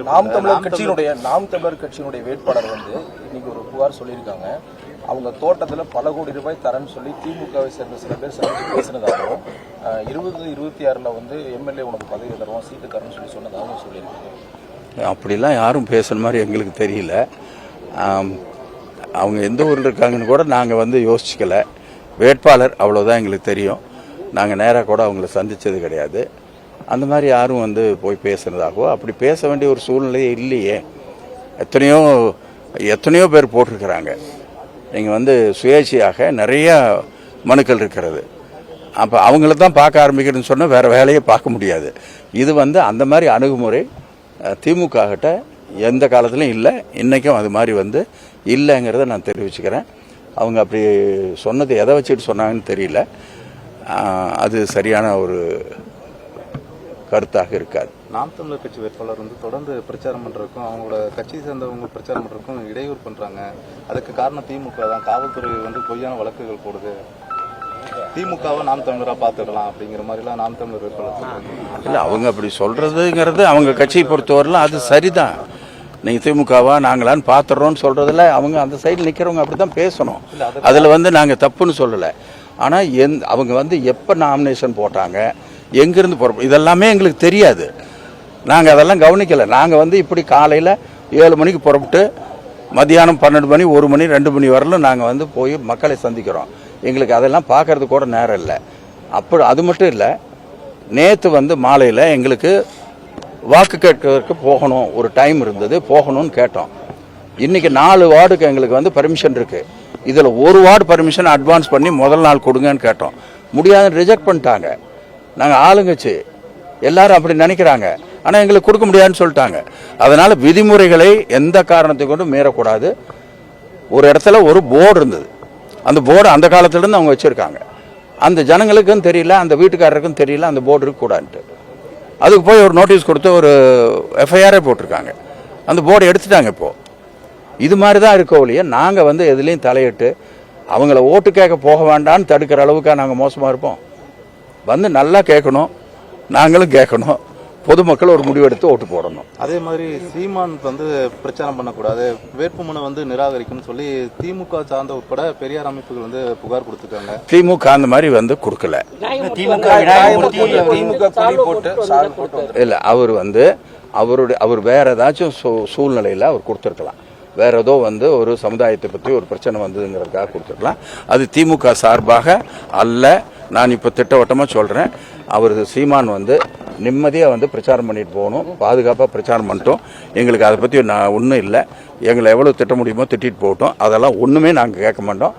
நாம் தமிழர் கட்சியினுடைய வேட்பாளர் வந்து இன்னைக்கு ஒரு புகார் சொல்லியிருக்காங்க. அவங்க தோட்டத்தில் பல கோடி ரூபாய் தரேன்னு சொல்லி திமுகவை சேர்ந்த சில பேர் சந்திச்சு பேசினதாகவும் 2026 வந்து எம்எல்ஏ உனக்கு பதவி தருவோம் சீட்டு தரேன்னு சொல்லி சொன்னதாகவும் சொல்லியிருக்காங்க. அப்படிலாம் யாரும் பேசுன மாதிரி எங்களுக்கு தெரியல. அவங்க எந்த ஊரில் இருக்காங்கன்னு கூட நாங்கள் வந்து யோசிக்கல. வேட்பாளர் அவ்வளோதான் எங்களுக்கு தெரியும். நாங்கள் நேராக கூட அவங்கள சந்தித்தது கிடையாது. அந்த மாதிரி யாரும் வந்து போய் பேசுனதாகவோ அப்படி பேச வேண்டிய ஒரு சூழ்நிலையே இல்லையே. எத்தனையோ பேர் போட்டிருக்கிறாங்க. நீங்கள் வந்து சுயேட்சையாக நிறைய மனுக்கள் இருக்கிறது. அப்போ அவங்கள தான் பார்க்க ஆரம்பிக்கிறதுன்னு சொன்னால் வேறு வேலையை பார்க்க முடியாது. இது வந்து அந்த மாதிரி அணுகுமுறை திமுக கிட்ட எந்த காலத்துலையும் இல்லை, இன்றைக்கும் அது மாதிரி வந்து இல்லைங்கிறத நான் தெரிவிச்சுக்கிறேன். அவங்க அப்படி சொன்னது எதை வச்சுட்டு சொன்னாங்கன்னு தெரியல. அது சரியான ஒரு கருத்தாக இருக்காது. நாம் தமிழர் கட்சி வேட்பாளர் வந்து தொடர்ந்து பிரச்சாரம் பண்ணுறதுக்கும் அவங்களோட கட்சியை சேர்ந்தவங்க பிரச்சாரம் பண்ணுறதுக்கும் இடையூறு பண்ணுறாங்க. அதுக்கு காரணம் திமுக தான். காவல்துறை வந்து பொய்யான வழக்குகள் போடுது. திமுகவை நாம் தமிழராக பார்த்துடலாம் அப்படிங்கிற மாதிரிலாம் நாம் தமிழர் வேட்பாளர் இல்லை. அவங்க அப்படி சொல்கிறதுங்கிறது அவங்க கட்சியை பொறுத்தவரைலாம் அது சரிதான். நீங்கள் திமுகவா நாங்களான்னு பார்த்துடுறோன்னு சொல்கிறதுல அவங்க அந்த சைடில் நிற்கிறவங்க அப்படி தான் பேசணும். அதில் வந்து நாங்கள் தப்புன்னு சொல்லலை. ஆனால் அவங்க வந்து எப்போ நாமினேஷன் போட்டாங்க, எங்கேருந்து போகிறோம், இதெல்லாமே எங்களுக்கு தெரியாது. நாங்கள் அதெல்லாம் கவனிக்கலை. நாங்கள் வந்து இப்படி காலையில் 7 மணிக்கு புறப்பட்டு மத்தியானம் 12 மணி 1 மணி 2 மணி வரலும் நாங்கள் வந்து போய் மக்களை சந்திக்கிறோம். எங்களுக்கு அதெல்லாம் பார்க்கறது கூட நேரம் இல்லை. அப்படி அது மட்டும் இல்லை, நேற்று வந்து மாலையில் எங்களுக்கு வாக்கு கேட்கறதுக்கு போகணும், ஒரு டைம் இருந்தது, போகணும்னு கேட்டோம். இன்றைக்கி 4 வார்டுக்கு எங்களுக்கு வந்து பர்மிஷன் இருக்குது. இதில் 1 வார்டு பர்மிஷன் அட்வான்ஸ் பண்ணி முதல் நாள் கொடுங்கன்னு கேட்டோம். முடியாதுன்னு ரிஜெக்ட் பண்ணிட்டாங்க. நாங்கள் ஆளுங்கட்சி எல்லாரும் அப்படி நினைக்கிறாங்க. ஆனால் எங்களுக்கு கொடுக்க முடியாதுன்னு சொல்லிட்டாங்க. அதனால் விதிமுறைகளை எந்த காரணத்தை கொண்டு மீறக்கூடாது. ஒரு இடத்துல ஒரு போர்டு இருந்தது. அந்த போர்டு அந்த காலத்துலேருந்து அவங்க வச்சுருக்காங்க. அந்த ஜனங்களுக்கும் தெரியல, அந்த வீட்டுக்காரருக்கும் தெரியல அந்த போர்டு இருக்கக்கூடாதுன்ட்டு. அதுக்கு போய் ஒரு நோட்டீஸ் கொடுத்து ஒரு எஃப்ஐஆரே போட்டிருக்காங்க. அந்த போர்டை எடுத்துட்டாங்க. இப்போது இது மாதிரி தான் இருக்க ஒழிய நாங்கள் வந்து எதுலேயும் தலையிட்டு அவங்கள ஓட்டு கேட்க போக வேண்டான்னு தடுக்கிற அளவுக்காக நாங்கள் மோசமாக இருப்போம். வந்து நல்லா கேட்கணும், நாங்களும் கேட்கணும், பொதுமக்கள் ஒரு முடிவெடுத்து ஓட்டு போடணும். அதே மாதிரி சீமான் வந்து பிரச்சாரம் பண்ணக்கூடாது, வேட்புமனு வந்து நிராகரிக்கும்னு சொல்லி திமுக சார்ந்த உட்பட பெரியார் அமைப்புகள் வந்து புகார் கொடுத்துருக்காங்க. திமுக அந்த மாதிரி வந்து கொடுக்கல. இல்லை, அவர் வந்து அவர் வேற ஏதாச்சும் சூழ்நிலையில் அவர் கொடுத்துருக்கலாம். வேற ஏதோ வந்து ஒரு சமுதாயத்தை பற்றி ஒரு பிரச்சனை வந்ததுங்கிறதுக்காக கொடுத்துருக்கலாம். அது திமுக சார்பாக அல்ல. நான் இப்போ திட்டவட்டமாக சொல்கிறேன், அவர் சீமான் வந்து நிம்மதியாக வந்து பிரச்சாரம் பண்ணிட்டு போகணும், பாதுகாப்பாக பிரச்சாரம் பண்ணிட்டோம். எங்களுக்கு அதை பற்றி ஒன்றும் இல்லை. எங்களை எவ்வளோ திட்ட முடியுமோ திட்டிட்டு போகட்டும். அதெல்லாம் ஒன்றுமே நாங்கள் கேட்க மாட்டோம்.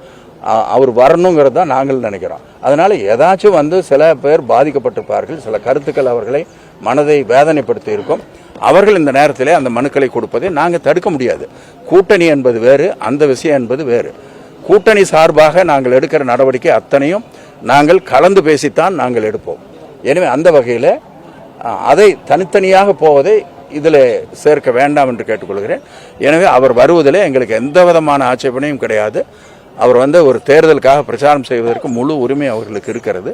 அவர் வரணுங்கிறது தான் நாங்கள் நினைக்கிறோம். அதனால் ஏதாச்சும் வந்து சில பேர் பாதிக்கப்பட்டிருப்பார்கள், சில கருத்துக்கள் அவர்களை மனதை வேதனைப்படுத்தி இருக்கும். அவர்கள் இந்த நேரத்திலே அந்த மனுக்களை கொடுப்பதை நாங்கள் தடுக்க முடியாது. கூட்டணி என்பது வேறு, அந்த விஷயம் என்பது வேறு. கூட்டணி சார்பாக நாங்கள் எடுக்கிற நடவடிக்கை அத்தனையும் நாங்கள் கலந்து பேசித்தான் நாங்கள் எடுப்போம். எனவே அந்த வகையில் அதை தனித்தனியாக போவதை இதில் சேர்க்க வேண்டாம் என்று கேட்டுக்கொள்கிறேன். எனவே அவர் வருவதில் எங்களுக்கு எந்த விதமான ஆட்சேபனையும் கிடையாது. அவர் வந்து ஒரு தேர்தலுக்காக பிரச்சாரம் செய்வதற்கு முழு உரிமை அவர்களுக்கு இருக்கிறது.